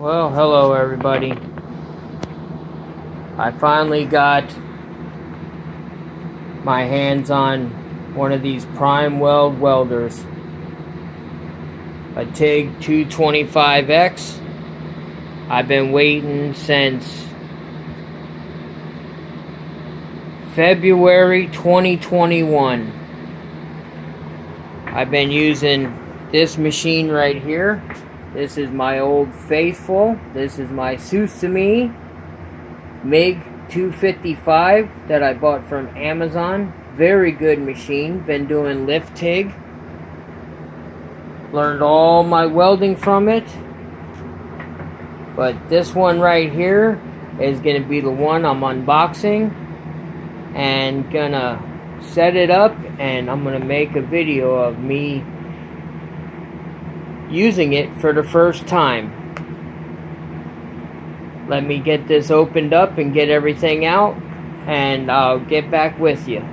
Well, hello everybody. I finally got my hands on one of these PrimeWeld welders. A TIG 225X. I've been waiting since February 2021. I've been using this machine right here. This is my old faithful. This is my Susumi MiG 255 that I bought from Amazon. Very good machine. Been doing lift TIG. Learned all my welding from it. But this one right here is going to be the one I'm unboxing. And gonna set it up, and I'm going to make a video of me using it for the first time. Let me get this opened up and get everything out, and I'll get back with you.